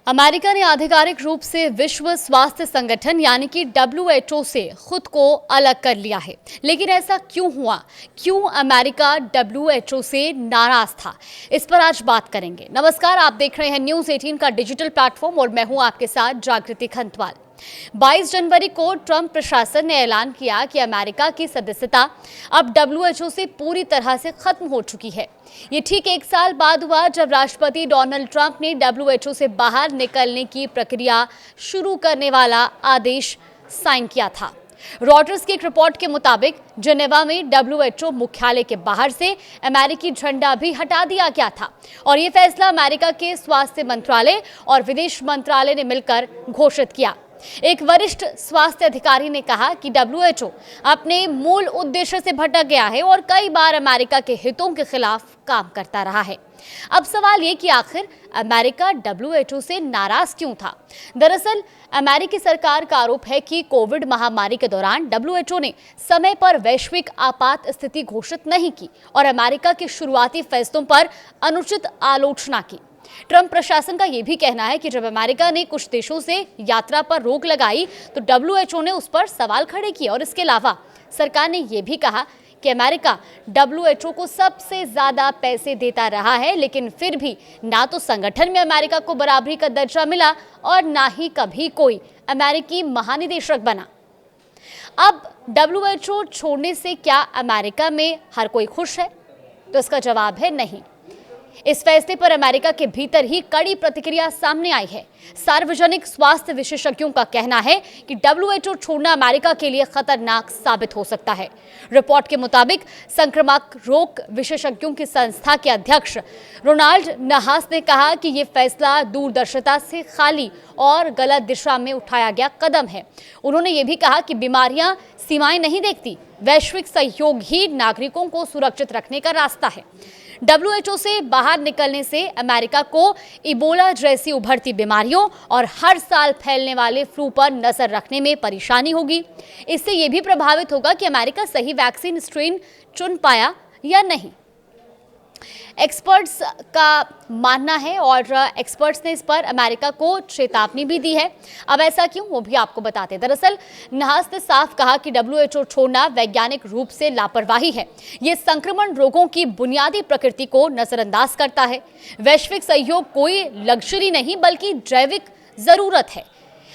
America ने आधिकारिक रूप से विश्व स्वास्थ्य संगठन यानी कि WHO से खुद को अलग कर लिया है। लेकिन ऐसा क्यों हुआ? क्यों अमेरिका WHO से नाराज था? इस पर आज बात करेंगे। नमस्कार, आप देख रहे हैं न्यूज़ 18 का डिजिटल प्लेटफॉर्म और मैं हूं आपके साथ जागृति खंतवाल। 22 जनवरी को ट्रंप प्रशासन ने ऐलान किया कि अमेरिका की सदस्यता अब WHO से पूरी तरह से खत्म हो चुकी है। ये ठीक एक साल बाद हुआ जब राष्ट्रपति डोनाल्ड ट्रंप ने WHO से बाहर निकलने की प्रक्रिया शुरू करने वाला आदेश साइन किया था। रॉयटर्स की एक रिपोर्ट के मुताबिक जेनेवा में WHO मुख्यालय के बाहर से अमेरिकी झंडा भी हटा दिया गया था और ये फैसला अमेरिका के स्वास्थ्य मंत्रालय और विदेश मंत्रालय ने मिलकर घोषित किया। एक वरिष्ठ स्वास्थ्य अधिकारी ने कहा कि WHO अपने मूल उद्देश्य से भटक गया है और कई बार अमेरिका के हितों के खिलाफ काम करता रहा है। अब सवाल ये कि आखिर अमेरिका WHO से नाराज क्यों था? दरअसल अमेरिकी सरकार का आरोप है कि कोविड महामारी के दौरान WHO ने समय पर वैश्विक आपात स्थिति घोषित नहीं की और अमेरिका के शुरुआती फैसलों पर अनुचित आलोचना की। ट्रंप प्रशासन का यह भी कहना है कि जब अमेरिका ने कुछ देशों से यात्रा पर रोक लगाई तो WHO ने उस पर सवाल खड़े किए और इसके अलावा सरकार ने यह भी कहा कि अमेरिका WHO को सबसे ज्यादा पैसे देता रहा है, लेकिन फिर भी ना तो संगठन में अमेरिका को बराबरी का दर्जा मिला और ना ही कभी कोई अमेरिकी महानिदेशक बना। अब WHO छोड़ने से क्या अमेरिका में हर कोई खुश है? तो इसका जवाब है नहीं। इस फैसले पर अमेरिका के भीतर ही कड़ी प्रतिक्रिया सामने आई है। सार्वजनिक स्वास्थ्य विशेषज्ञों का कहना है कि WHO छोड़ना अमेरिका के लिए खतरनाक साबित हो सकता है। रिपोर्ट के मुताबिक संक्रामक रोग विशेषज्ञों की संस्था के अध्यक्ष रोनाल्ड नहास ने कहा कि ये फैसला दूरदर्शिता से खाली और गलत दिशा में उठाया गया कदम है। उन्होंने ये भी कहा कि बीमारियां सीमाएं नहीं देखती, वैश्विक सहयोग ही नागरिकों को सुरक्षित रखने का रास्ता है। WHO से बाहर निकलने से अमेरिका को इबोला जैसी उभरती बीमारियों और हर साल फैलने वाले फ्लू पर नजर रखने में परेशानी होगी। इससे यह भी प्रभावित होगा कि अमेरिका सही वैक्सीन स्ट्रेन चुन पाया या नहीं। एक्सपर्ट्स का मानना है और एक्सपर्ट्स ने इस पर अमेरिका को चेतावनी भी दी है। अब ऐसा क्यों, वो भी आपको बताते हैं। दरअसल नहास ने साफ कहा कि WHO छोड़ना वैज्ञानिक रूप से लापरवाही है। ये संक्रमण रोगों की बुनियादी प्रकृति को नजरअंदाज करता है। वैश्विक सहयोग कोई लग्जरी नहीं बल्कि जैविक जरूरत है।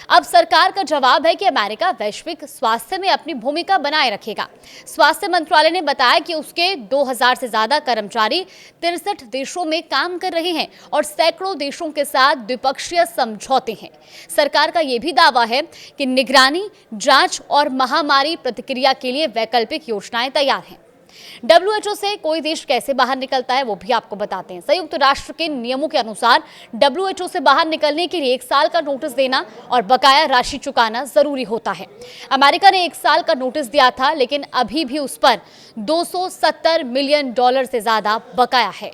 अब सरकार का जवाब है कि अमेरिका वैश्विक स्वास्थ्य में अपनी भूमिका बनाए रखेगा। स्वास्थ्य मंत्रालय ने बताया कि उसके 2000 से ज्यादा कर्मचारी 63 देशों में काम कर रहे हैं और सैकड़ों देशों के साथ द्विपक्षीय समझौते हैं। सरकार का यह भी दावा है कि निगरानी, जांच और महामारी प्रतिक्रिया के लिए वैकल्पिक योजनाएं तैयार हैं। WHO से कोई देश कैसे बाहर निकलता है वो भी आपको बताते हैं। संयुक्त राष्ट्र के नियमों के अनुसार WHO से बाहर निकलने के लिए 1 साल का नोटिस देना और बकाया राशि चुकाना जरूरी होता है। अमेरिका ने 1 साल का नोटिस दिया था, लेकिन अभी भी उस पर $270 मिलियन से ज्यादा बकाया है।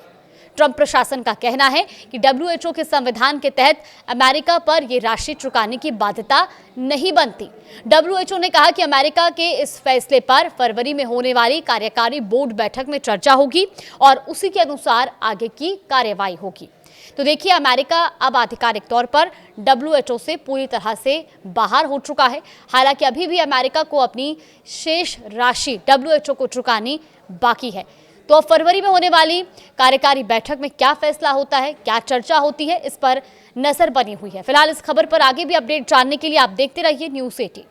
ट्रंप प्रशासन का कहना है कि WHO के संविधान के तहत अमेरिका पर यह राशि चुकाने की बाध्यता नहीं बनती। WHO ने कहा कि अमेरिका के इस फैसले पर फरवरी में होने वाली कार्यकारी बोर्ड बैठक में चर्चा होगी और उसी के अनुसार आगे की कार्यवाही होगी। तो देखिए, अमेरिका अब आधिकारिक तौर पर WHO से पूरी तरह से बाहर हो चुका है। हालांकि अभी भी अमेरिका को अपनी शेष राशि WHO को चुकानी बाकी है। तो अब फरवरी में होने वाली कार्यकारी बैठक में क्या फैसला होता है, क्या चर्चा होती है, इस पर नजर बनी हुई है। फिलहाल इस खबर पर आगे भी अपडेट जानने के लिए आप देखते रहिए न्यूज़ 18।